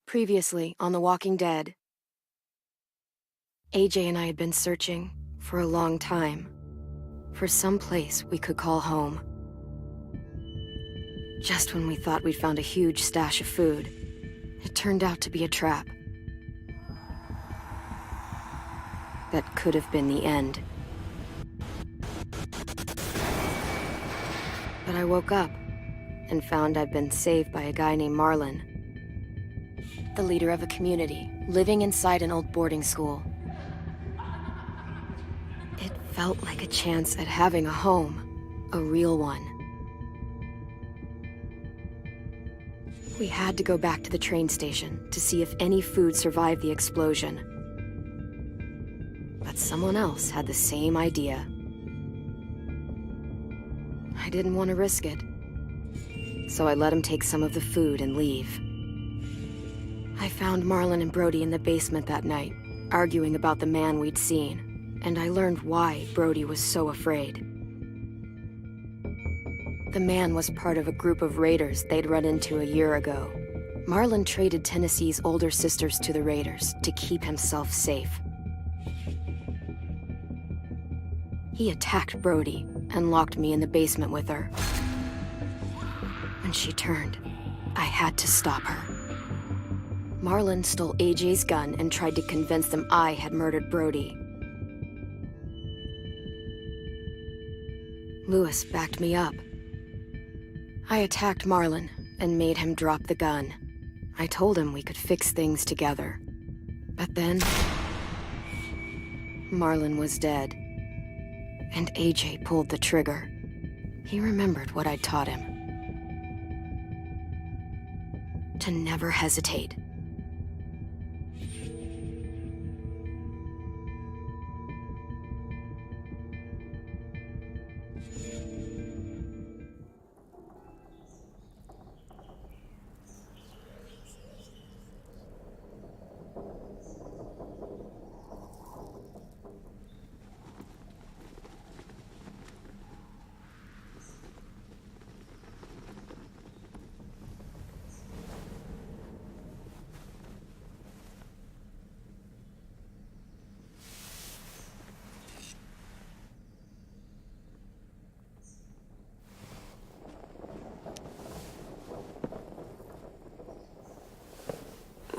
Previously on The Walking Dead, AJ and I had been searching for a long time for some place we could call home. Just when we thought we'd found a huge stash of food, it turned out to be a trap. That could have been the end. But I woke up and found I'd been saved by a guy named Marlon, the leader of a community living inside an old boarding school. It felt like a chance at having a home, a real one. We had to go back to the train station to see if any food survived the explosion. But someone else had the same idea. I didn't want to risk it, so I let him take some of the food and leave. I found Marlon and Brody in the basement that night, arguing about the man we'd seen, and I learned why Brody was so afraid. The man was part of a group of raiders they'd run into a year ago. Marlon traded Tennessee's older sisters to the raiders to keep himself safe. He attacked Brody and locked me in the basement with her. When she turned, I had to stop her. Marlon stole AJ's gun and tried to convince them I had murdered Brody. Lewis backed me up. I attacked Marlon and made him drop the gun. I told him we could fix things together. But then, Marlon was dead, and AJ pulled the trigger. He remembered what I'd taught him. To never hesitate.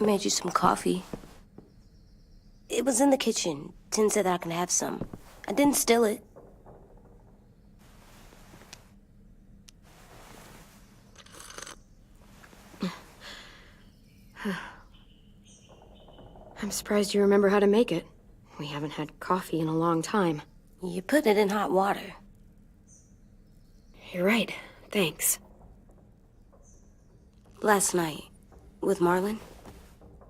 Made you some coffee. It was in the kitchen. Tin said that I can have some. I didn't steal it. I'm surprised you remember how to make it. We haven't had coffee in a long time. You put it in hot water. You're right. Thanks. Last night, with Marlon,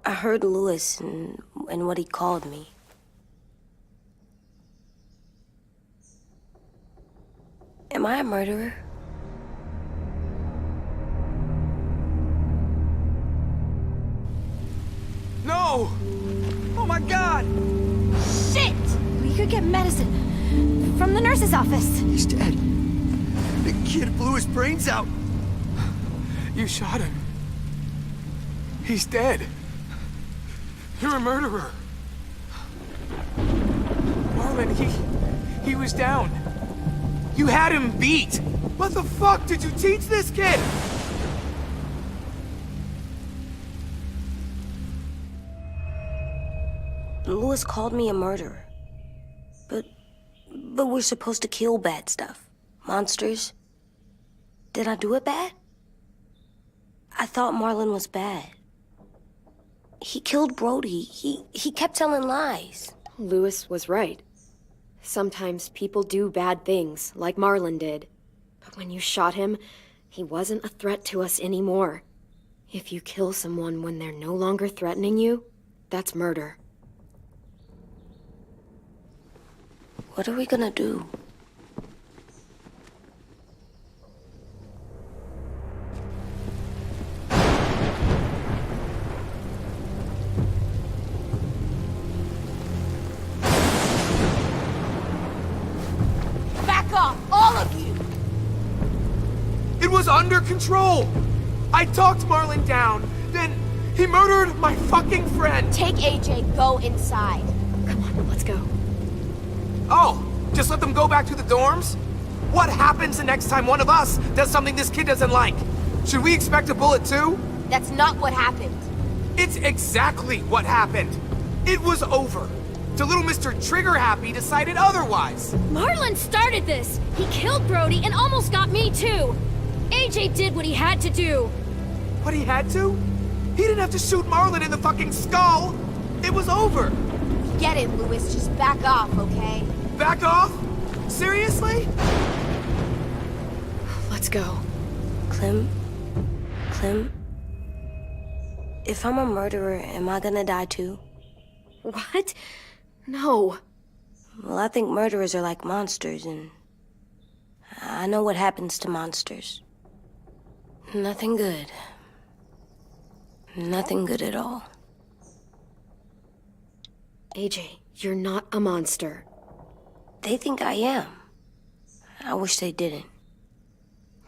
I heard Lewis and what he called me. Am I a murderer? No! Oh my God! Shit! We could get medicine from the nurse's office. He's dead. The kid blew his brains out. You shot him. He's dead. You're a murderer. Marlon, he was down. You had him beat. What the fuck did you teach this kid? Lewis called me a murderer. But we're supposed to kill bad stuff. Monsters. Did I do it bad? I thought Marlon was bad. He killed Brody. He kept telling lies. Lewis was right. Sometimes people do bad things, like Marlon did. But when you shot him, he wasn't a threat to us anymore. If you kill someone when they're no longer threatening you, that's murder. What are we gonna do? Back off, all of you! It was under control. I talked Marlon down, then He murdered my fucking friend! Take AJ, go inside. Come on, let's go. Oh, just let them go back to the dorms? What happens the next time one of us does something this kid doesn't like? Should we expect a bullet too? That's not what happened. It's exactly what happened. It was over. Till little Mr. Trigger Happy decided otherwise. Marlon started this! He killed Brody and almost got me too! AJ did what he had to do! What he had to? He didn't have to shoot Marlon in the fucking skull! It was over! Get it, Louis. Just back off, okay? Back off? Seriously? Let's go. Clem? If I'm a murderer, am I gonna die too? What? No. Well, I think murderers are like monsters, and I know what happens to monsters. Nothing good. Nothing good at all. AJ, you're not a monster. They think I am. I wish they didn't.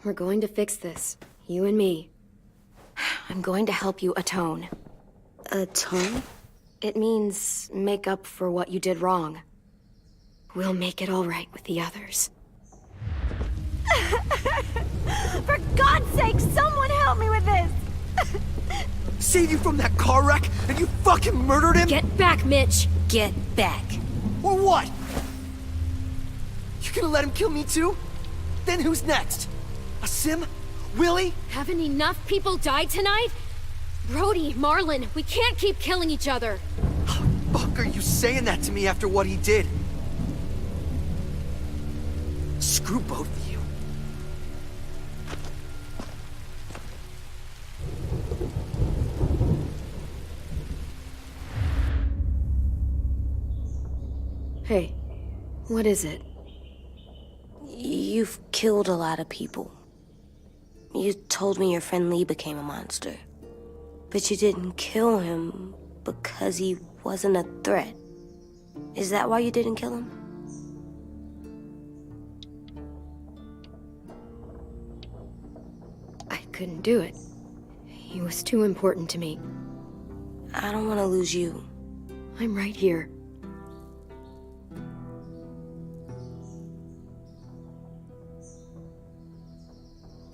We're going to fix this. You and me. I'm going to help you atone. Atone? It means make up for what you did wrong. We'll make it all right with the others. For God's sake, someone help me with this! Saved you from that car wreck, and you fucking murdered him? Get back, Mitch! Get back. Or what? You gonna let him kill me too? Then who's next? A Sim? Willie? Haven't enough people died tonight? Brody, Marlon, we can't keep killing each other. How the fuck are you saying that to me after what he did? Screw both of you. Hey, what is it? You've killed a lot of people. You told me your friend Lee became a monster. But you didn't kill him because he wasn't a threat. Is that why you didn't kill him? I couldn't do it. He was too important to me. I don't want to lose you. I'm right here.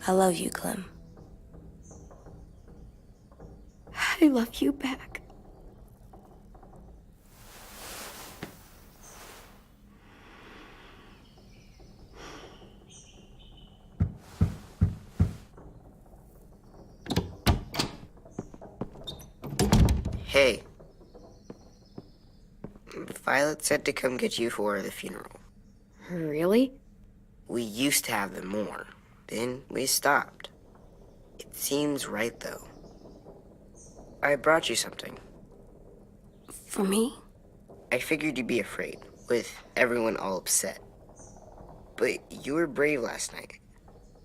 I love you, Clem. I love you back. Hey. Violet said to come get you for the funeral. Really? We used to have them more. Then we stopped. It seems right, though. I brought you something. For me? I figured you'd be afraid, with everyone all upset. But you were brave last night.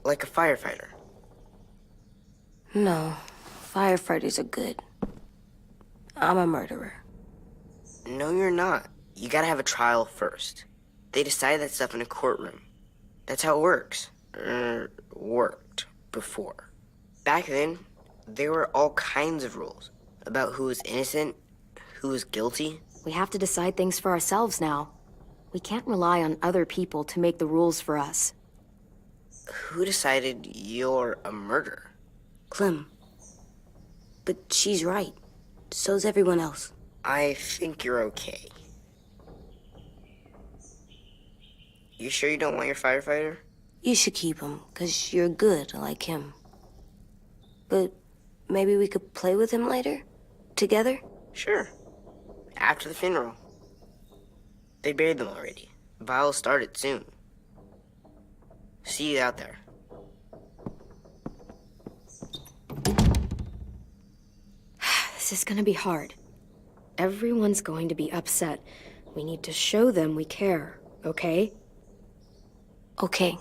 Like a firefighter. No. Firefighters are good. I'm a murderer. No, you're not. You gotta have a trial first. They decide that stuff in a courtroom. That's how it works. Worked before. Back then, there were all kinds of rules about who was innocent, who was guilty. We have to decide things for ourselves now. We can't rely on other people to make the rules for us. Who decided you're a murderer? Clem. But she's right. So's everyone else. I think you're okay. You sure you don't want your firefighter? You should keep him, 'cause you're good like him. But maybe we could play with him later? Together? Sure. After the funeral. They buried them already. Vile'll start it soon. See you out there. This is gonna be hard. Everyone's going to be upset. We need to show them we care, okay? Okay.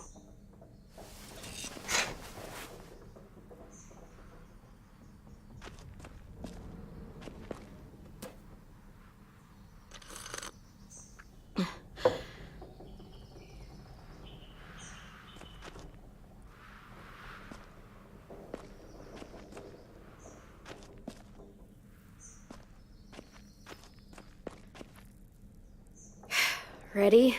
Ready?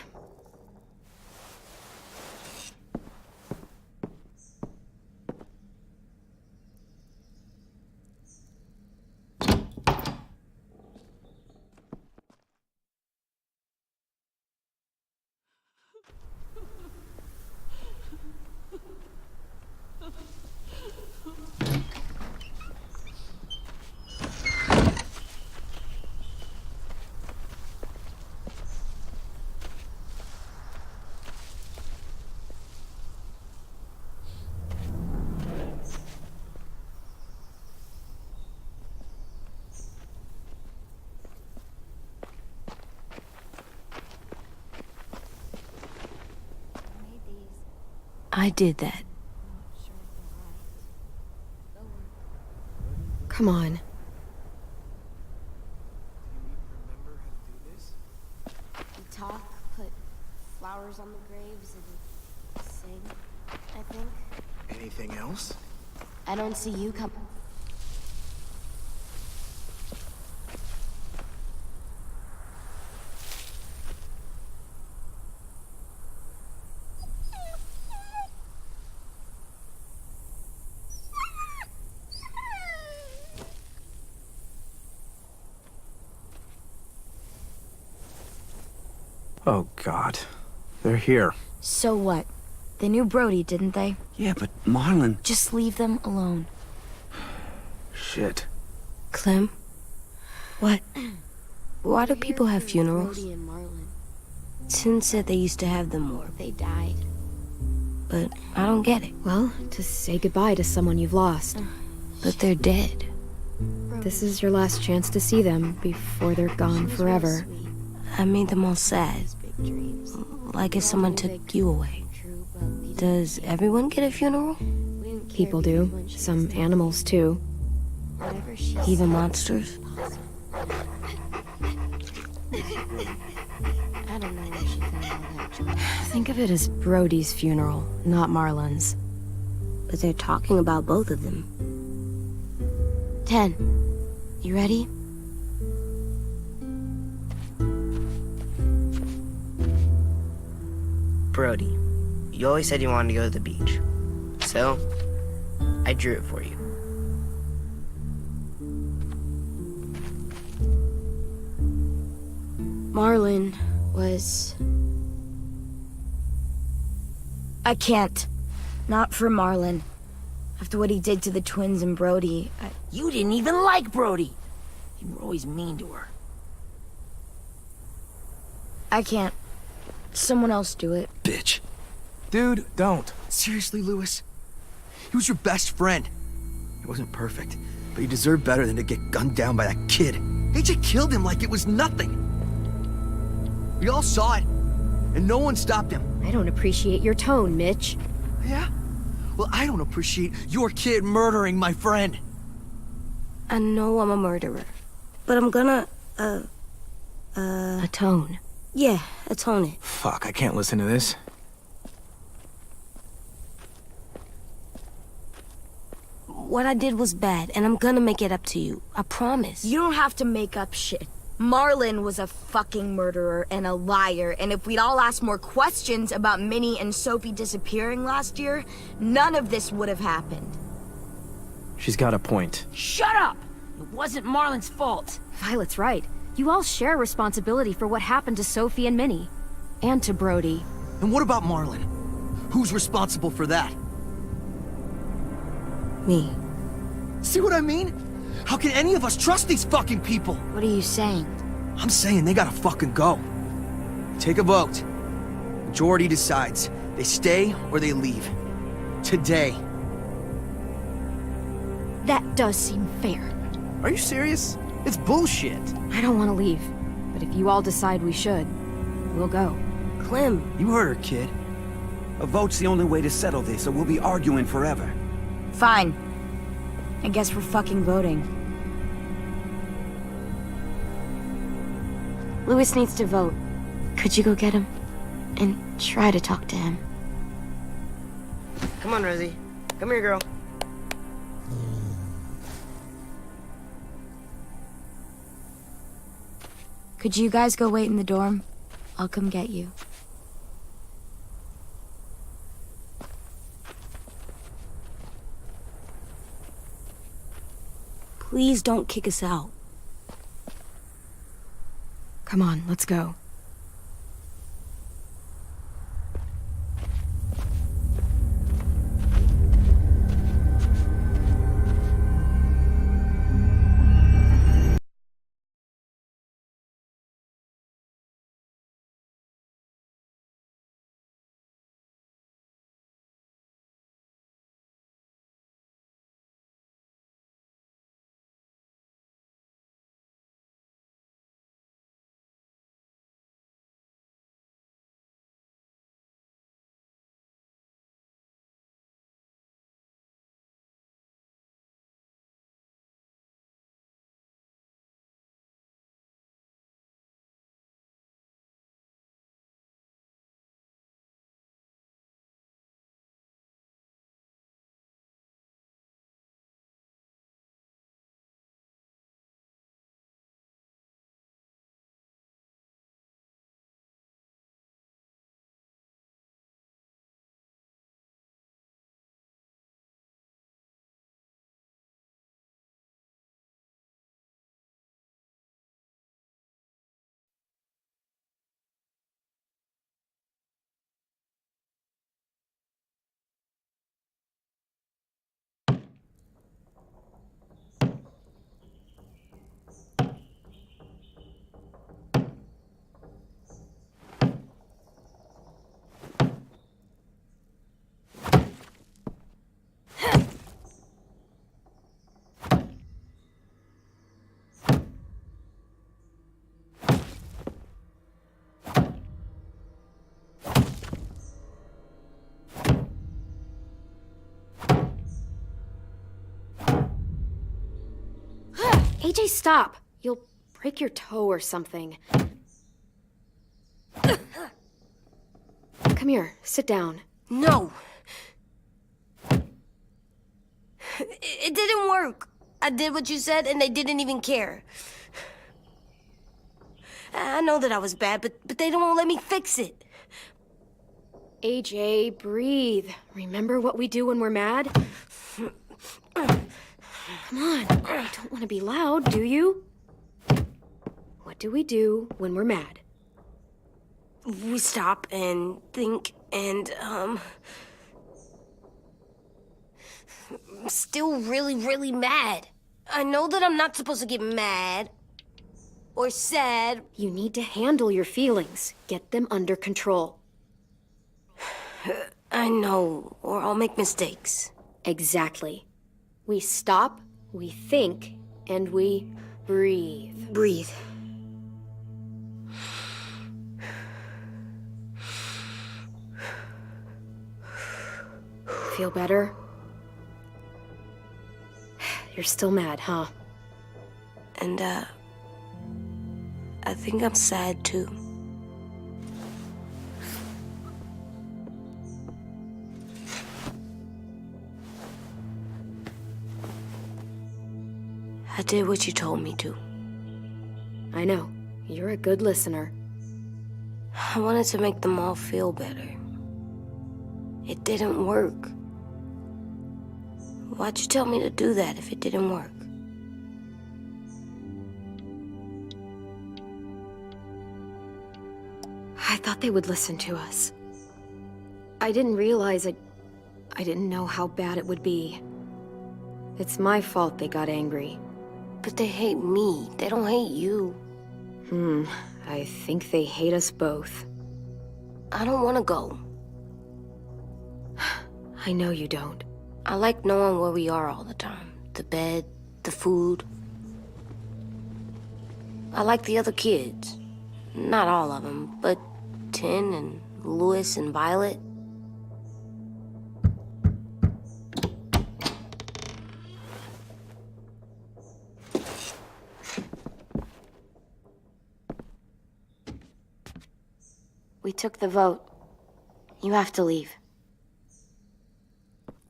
I did that. Come on. Do you remember how to do this? We talk, put flowers on the graves, and sing, I think. Anything else? I don't see you come. Oh, God. They're here. So what? They knew Brody, didn't they? Yeah, but Marlon... Just leave them alone. Shit. Clem? What? Why do people have funerals? Brody and Marlon. Tin said they used to have them more. They died. But I don't get it. Well, to say goodbye to someone you've lost. But they're dead. This is your last chance to see them before they're gone forever. I made them all sad. Big dreams. Like if someone took you away. True, but we didn't- Does everyone get a funeral? we didn't care People because do. when she Some said animals, too. whatever she Even said monsters? was possible. I don't know where she found all that junk. Think of it as Brody's funeral, not Marlon's. But they're talking about both of them. 10. You ready? Brody, you always said you wanted to go to the beach. So, I drew it for you. Marlon was... I can't. Not for Marlon. After what he did to the twins and Brody, You didn't even like Brody. You were always mean to her. I can't. Someone else do it. Bitch. Dude, don't. Seriously, Lewis? He was your best friend. He wasn't perfect, but he deserved better than to get gunned down by that kid. AJ killed him like it was nothing. We all saw it, and no one stopped him. I don't appreciate your tone, Mitch. Yeah? Well, I don't appreciate your kid murdering my friend. I know I'm a murderer. But I'm gonna, Atone. yeah, atone it. Fuck, I can't listen to this. What I did was bad, and I'm gonna make it up to you. I promise. You don't have to make up shit. Marlon was a fucking murderer and a liar, and if we'd all asked more questions about Minnie and Sophie disappearing last year, none of this would have happened. She's got a point. Shut up! It wasn't Marlon's fault. Violet's right. You all share responsibility for what happened to Sophie and Minnie. And to Brody. And what about Marlon? Who's responsible for that? Me. See what I mean? How can any of us trust these fucking people? What are you saying? I'm saying they gotta fucking go. Take a vote. Majority decides. They stay or they leave. Today. That does seem fair. Are you serious? It's bullshit. I don't want to leave. But if you all decide we should, we'll go. Clem, You heard her, kid. A vote's the only way to settle this, or we'll be arguing forever. Fine. I guess we're fucking voting. Lewis needs to vote. Could you go get him? And try to talk to him. Come on, Rosie. Come here, girl. Could you guys go wait in the dorm? I'll come get you. Please don't kick us out. Come on, let's go. AJ, stop! You'll break your toe or something. Come here, sit down. No. It didn't work. I did what you said, and they didn't even care. I know that I was bad, but they don't let me fix it. AJ, breathe. Remember what we do when we're mad? Come on, you don't want to be loud, do you? What do we do when we're mad? We stop and think and, I'm still really, really mad. I know that I'm not supposed to get mad or sad. You need to handle your feelings. Get them under control. I know, or I'll make mistakes. Exactly. We stop, we think, and we breathe. Breathe. Feel better? You're still mad, huh? And, I think I'm sad too. I did what you told me to. I know. You're a good listener. I wanted to make them all feel better. It didn't work. Why'd you tell me to do that if it didn't work? I thought they would listen to us. I didn't realize I didn't know how bad it would be. It's my fault they got angry. But they hate me. They don't hate you. I think they hate us both. I don't want to go. I know you don't. I like knowing where we are all the time. The bed, the food. I like the other kids. Not all of them, but Tin and Louis and Violet. We took the vote. You have to leave.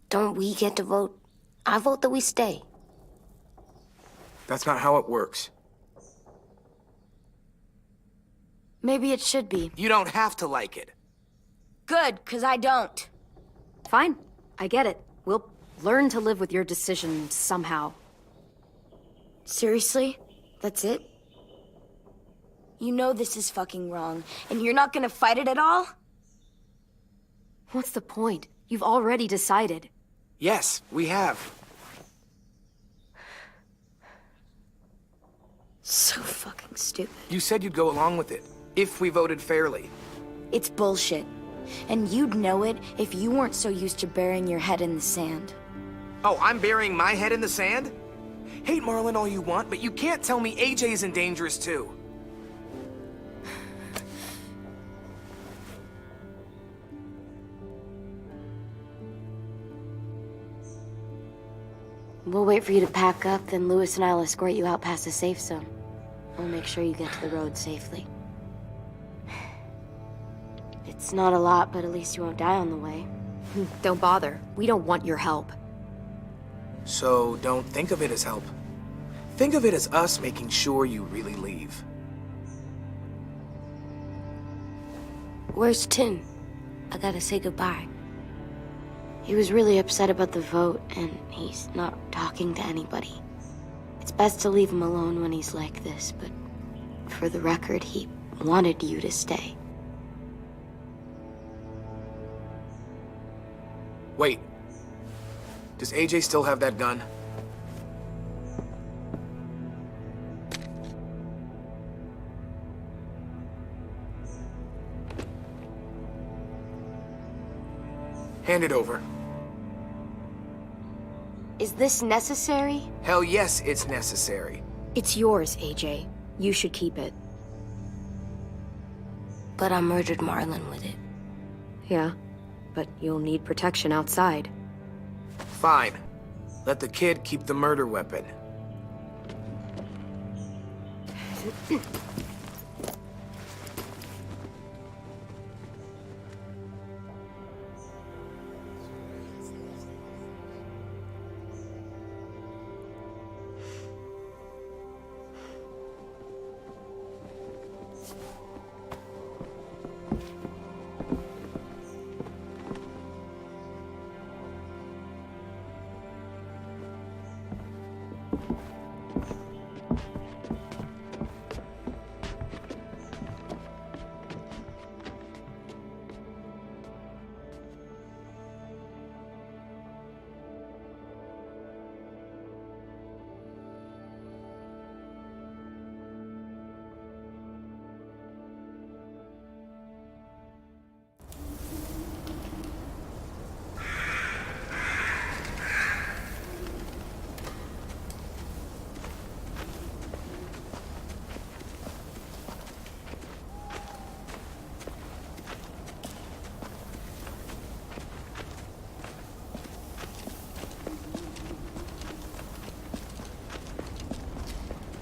Don't we get to vote? I vote that we stay. That's not how it works. Maybe it should be. You don't have to like it. Good, 'cause I don't. Fine, I get it. We'll learn to live with your decision somehow. Seriously? That's it? You know this is fucking wrong, and you're not gonna fight it at all? What's the point? You've already decided. Yes, we have. So fucking stupid. You said you'd go along with it, if we voted fairly. It's bullshit. And you'd know it if you weren't so used to burying your head in the sand. Oh, I'm burying my head in the sand? Hate Marlon all you want, but you can't tell me AJ isn't dangerous too. We'll wait for you to pack up, then Lewis and I'll escort you out past the safe zone. We'll make sure you get to the road safely. It's not a lot, but at least you won't die on the way. Don't bother. We don't want your help. So don't think of it as help. Think of it as us making sure you really leave. Where's Tin? I gotta say goodbye. He was really upset about the vote, and he's not talking to anybody. It's best to leave him alone when he's like this, but for the record, he wanted you to stay. Wait. Does AJ still have that gun? Hand it over. Is this necessary? Hell yes, it's necessary. It's yours, AJ. You should keep it. But I murdered Marlon with it. Yeah, but you'll need protection outside. Fine. Let the kid keep the murder weapon.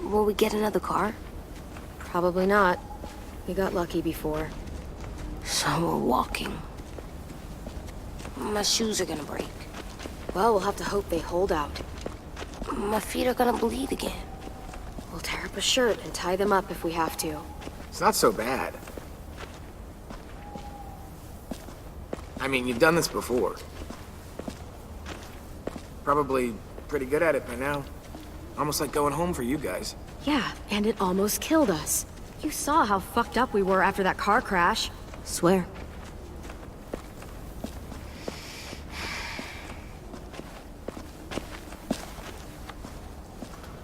Will we get another car? Probably not. We got lucky before. So we're walking. My shoes are gonna break. Well, we'll have to hope they hold out. My feet are gonna bleed again. We'll tear up a shirt and tie them up if we have to. It's not so bad. I mean, you've done this before. Probably pretty good at it by now. Almost like going home for you guys. Yeah, and it almost killed us. You saw how fucked up we were after that car crash. Swear.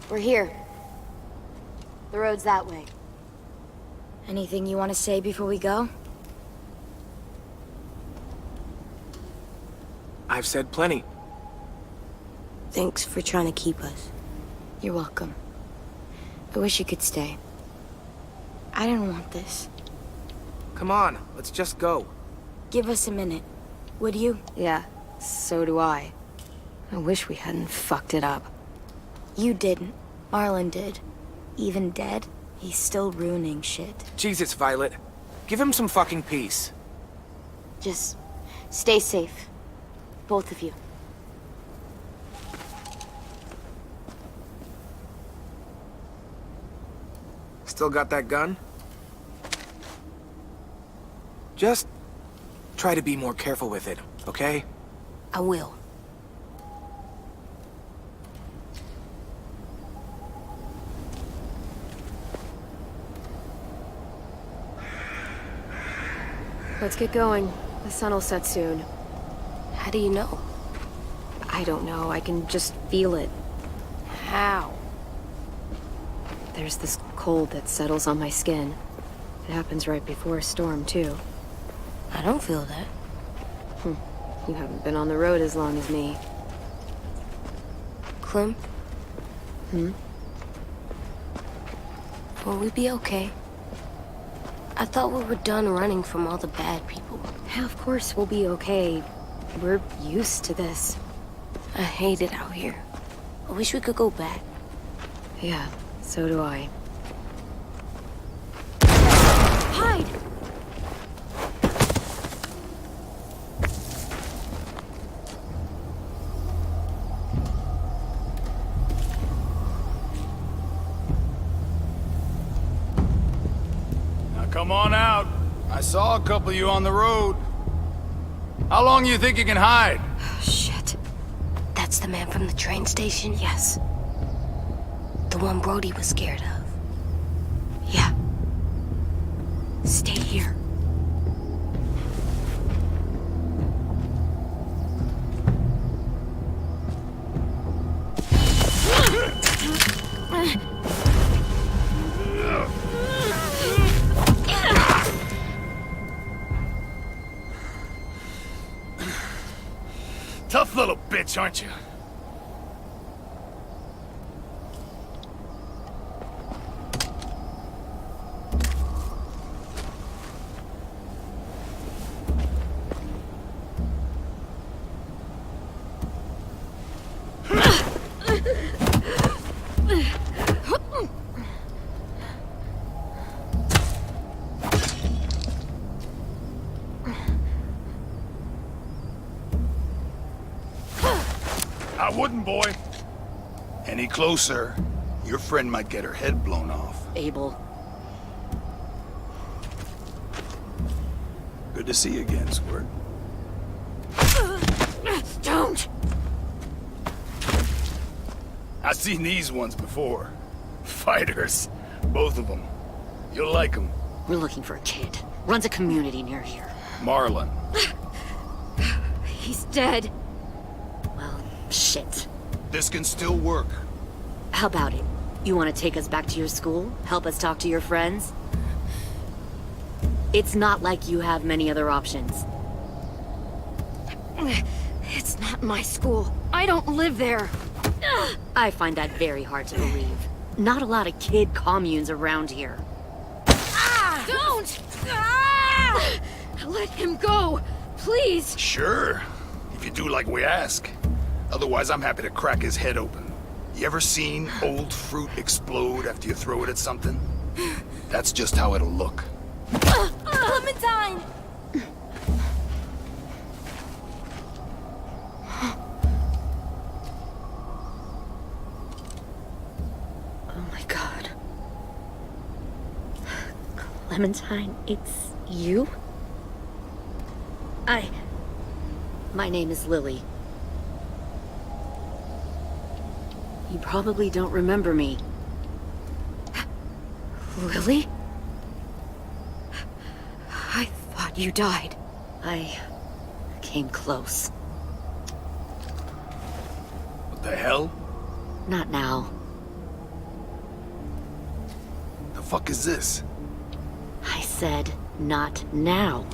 We're here. The road's that way. Anything you want to say before we go? I've said plenty. Thanks for trying to keep us. You're welcome. I wish you could stay. I didn't want this. Come on, let's just go. Give us a minute, would you? Yeah, so do I. I wish we hadn't fucked it up. You didn't. Marlon did. Even dead, he's still ruining shit. Jesus, Violet. Give him some fucking peace. Just stay safe. Both of you. Still got that gun? Just try to be more careful with it, okay? I will. Let's get going. The sun will set soon. How do you know? I don't know, I can just feel it. How? There's this cold that settles on my skin. It happens right before a storm, too. I don't feel that. You haven't been on the road as long as me. Clem? Hmm? Will we be okay? I thought we were done running from all the bad people. Yeah, of course we'll be okay. We're used to this. I hate it out here. I wish we could go back. Yeah, so do I. Hide! Now come on out. I saw a couple of you on the road. How long you think you can hide? Shit. That's the man from the train station? Yes. The one Brody was scared of. Yeah. Stay here. Tough little bitch, aren't you? I wouldn't, boy. Any closer, your friend might get her head blown off. Abel. Good to see you again, Squirt. Don't! I've seen these ones before. Fighters. Both of them. You'll like them. We're looking for a kid. Runs a community near here. Marlon. He's dead. Well, shit. This can still work. How about it? You want to take us back to your school? Help us talk to your friends? It's not like you have many other options. It's not my school. I don't live there. I find that very hard to believe. Not a lot of kid communes around here. Don't! Let him go, please. Sure. If you do like we ask. Otherwise, I'm happy to crack his head open. You ever seen old fruit explode after you throw it at something? That's just how it'll look. Clementine! Oh my god. Clementine, it's you? My name is Lily. You probably don't remember me. Lily? I thought you died. I came close. What the hell? Not now. The fuck is this? I said, not now.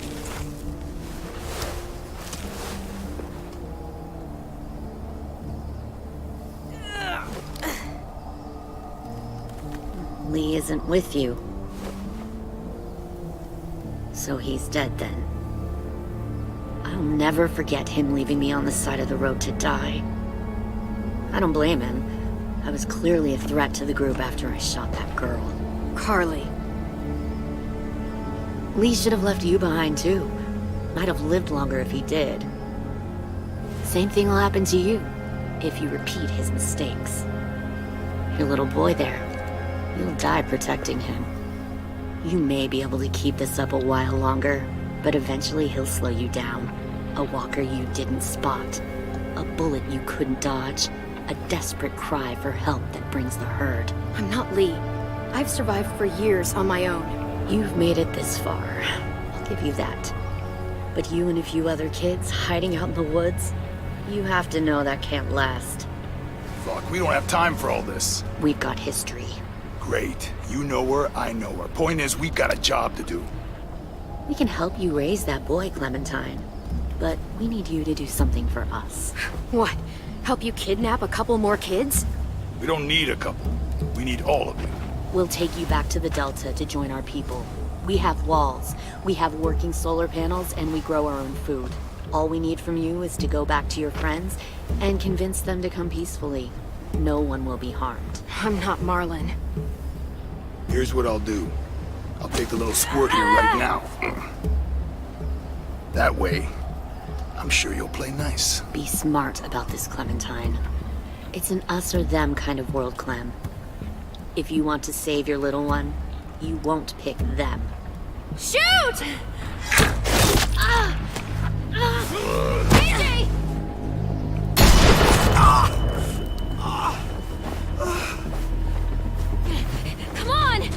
Lee isn't with you. So he's dead then. I'll never forget him leaving me on the side of the road to die. I don't blame him. I was clearly a threat to the group after I shot that girl. Carly. Lee should have left you behind too. Might have lived longer if he did. Same thing will happen to you, if you repeat his mistakes. Your little boy there, you'll die protecting him. You may be able to keep this up a while longer, But eventually he'll slow you down. A walker you didn't spot. A bullet you couldn't dodge. A desperate cry for help that brings the herd. I'm not Lee. I've survived for years on my own. You've made it this far. I'll give you that. But you and a few other kids hiding out in the woods, you have to know that can't last. Fuck, we don't have time for all this. We've got history. Great. You know her, I know her. Point is, we've got a job to do. We can help you raise that boy, Clementine. But we need you to do something for us. What? Help you kidnap a couple more kids? We don't need a couple. We need all of you. We'll take you back to the Delta to join our people. We have walls, we have working solar panels, and we grow our own food. All we need from you is to go back to your friends and convince them to come peacefully. No one will be harmed. I'm not Marlon. Here's what I'll do. I'll take the little squirt here right now. That way, I'm sure you'll play nice. Be smart about this, Clementine. It's an us or them kind of world, Clem. If you want to save your little one, you won't pick them. Shoot! AJ! Come on!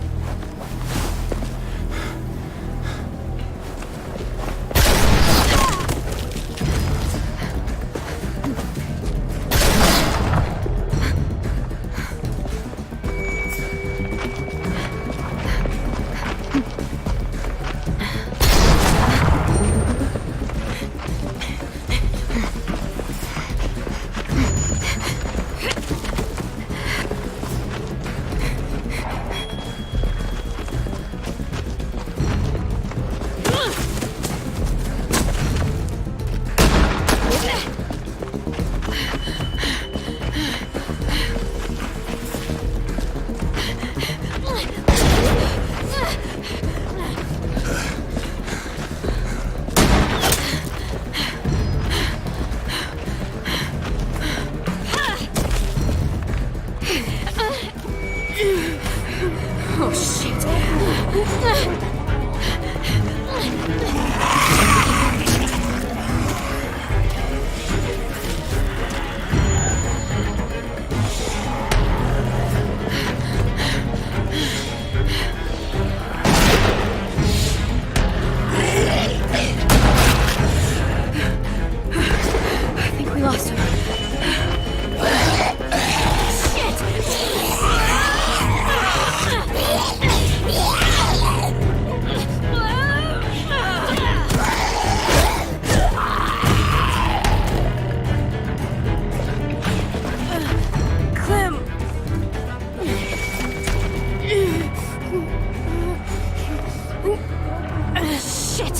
Oh, shit. I think we lost him. Shit!